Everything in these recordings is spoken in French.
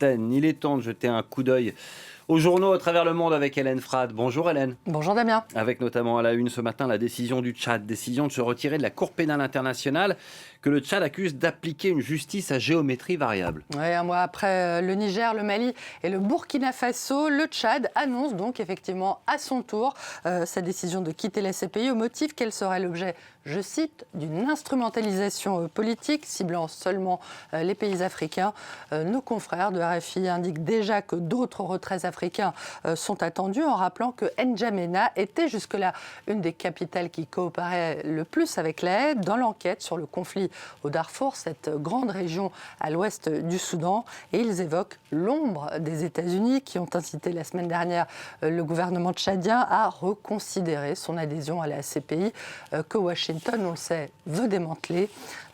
certaine. Il est temps de jeter un coup d'œil aux journaux à travers le monde avec Hélène Frade. Bonjour Hélène. Bonjour Damien. Avec notamment à la une ce matin la décision du Tchad, décision de se retirer de la Cour pénale internationale que le Tchad accuse d'appliquer une justice à géométrie variable. Ouais, un mois après le Niger, le Mali et le Burkina Faso, le Tchad annonce donc effectivement à son tour sa décision de quitter la CPI au motif qu'elle serait l'objet, je cite, d'une instrumentalisation politique ciblant seulement les pays africains. Nos confrères de RFI indiquent déjà que d'autres retraits africains sont attendus en rappelant que N'Djamena était jusque-là une des capitales qui coopérait le plus avec l'aide dans l'enquête sur le conflit au Darfour, cette grande région à l'ouest du Soudan. Et ils évoquent l'ombre des États-Unis qui ont incité la semaine dernière le gouvernement tchadien à reconsidérer son adhésion à la CPI que Washington, on le sait, veut démanteler.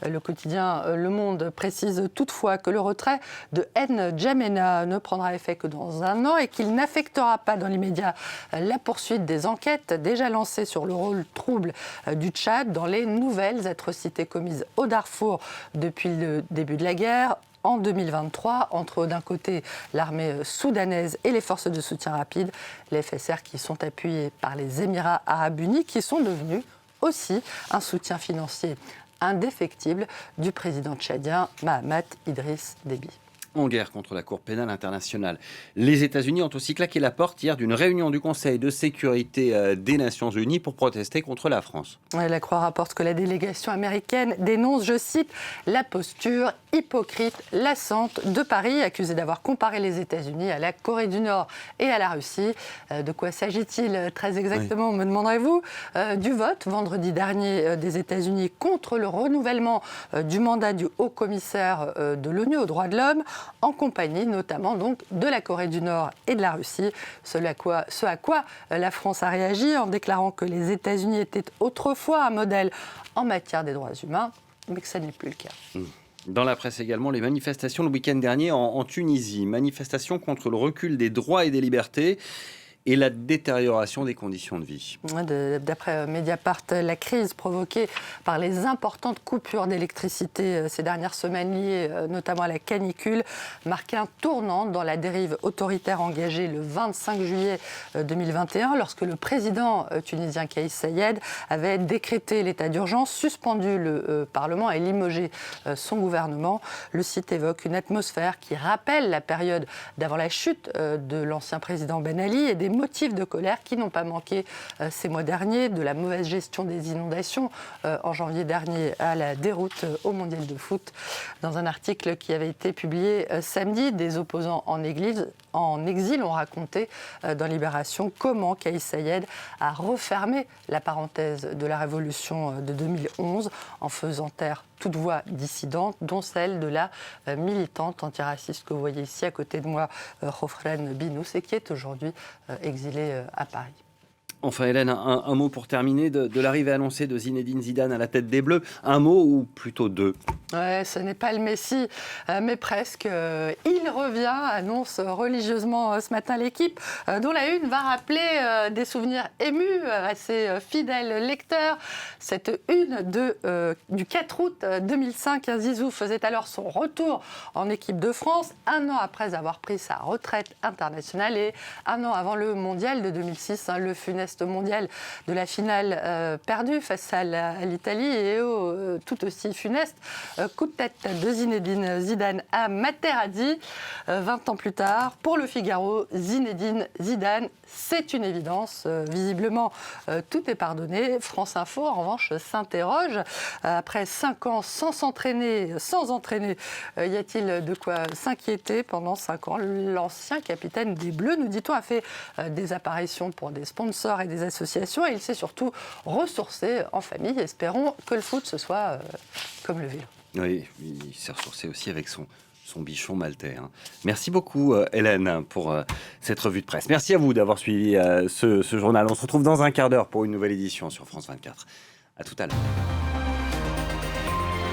Le quotidien Le Monde précise toutefois que le retrait de N'Djamena ne prendra effet que dans un an et qu'il n'affectera pas dans l'immédiat la poursuite des enquêtes déjà lancées sur le rôle trouble du Tchad dans les nouvelles atrocités commises au Darfour depuis le début de la guerre. En 2023, entre d'un côté l'armée soudanaise et les forces de soutien rapide, les FSR qui sont appuyés par les Émirats arabes unis qui sont devenus aussi un soutien financier indéfectible du président tchadien Mahamat Idriss Déby. En guerre contre la Cour pénale internationale. Les États-Unis ont aussi claqué la porte hier d'une réunion du Conseil de sécurité des Nations Unies pour protester contre la France. La Croix rapporte que la délégation américaine dénonce, je cite, la posture hypocrite, lassante de Paris, accusée d'avoir comparé les États-Unis à la Corée du Nord et à la Russie. De quoi s'agit-il très exactement, me demanderez-vous? Du vote vendredi dernier des États-Unis contre le renouvellement du mandat du haut-commissaire de l'ONU aux droits de l'homme, en compagnie notamment donc de la Corée du Nord et de la Russie. Ce à quoi la France a réagi en déclarant que les États-Unis étaient autrefois un modèle en matière des droits humains, mais que ça n'est plus le cas. Dans la presse également, les manifestations le week-end dernier en Tunisie. Manifestations contre le recul des droits et des libertés et la détérioration des conditions de vie. D'après Mediapart, la crise provoquée par les importantes coupures d'électricité ces dernières semaines liées notamment à la canicule marque un tournant dans la dérive autoritaire engagée le 25 juillet 2021 lorsque le président tunisien Kais Saied avait décrété l'état d'urgence, suspendu le Parlement et limogé son gouvernement. Le site évoque une atmosphère qui rappelle la période d'avant la chute de l'ancien président Ben Ali et des motifs de colère qui n'ont pas manqué ces mois derniers, de la mauvaise gestion des inondations en janvier dernier à la déroute au mondial de foot. Dans un article qui avait été publié samedi, des opposants en exil ont raconté dans Libération comment Kais Saied a refermé la parenthèse de la révolution de 2011 en faisant taire toute voix dissidente, dont celle de la militante antiraciste que vous voyez ici à côté de moi, Hofren Binous, et qui est aujourd'hui exilée à Paris. Enfin Hélène, un mot pour terminer de l'arrivée annoncée de Zinedine Zidane à la tête des Bleus. Un mot ou plutôt deux? Ouais, ce n'est pas le Messi, mais presque. Il revient, annonce religieusement ce matin l'équipe, dont la une va rappeler des souvenirs émus à ses fidèles lecteurs. Cette une du 4 août 2005, Zizou faisait alors son retour en équipe de France, un an après avoir pris sa retraite internationale et un an avant le mondial de 2006, le funeste mondial de la finale perdue face à l'Italie et au tout aussi funeste coup de tête de Zinedine Zidane à Materazzi. 20 ans plus tard, pour le Figaro, Zinedine Zidane, c'est une évidence. Visiblement, tout est pardonné. France Info, en revanche, s'interroge. Après 5 ans sans entraîner, y a-t-il de quoi s'inquiéter pendant 5 ans? L'ancien capitaine des Bleus, nous dit-on, a fait des apparitions pour des sponsors et des associations et il s'est surtout ressourcé en famille. Espérons que le foot, ce soit comme le vélo. Oui, il s'est ressourcé aussi avec son bichon maltais. Merci beaucoup Hélène pour cette revue de presse. Merci à vous d'avoir suivi ce journal. On se retrouve dans un quart d'heure pour une nouvelle édition sur France 24. À tout à l'heure.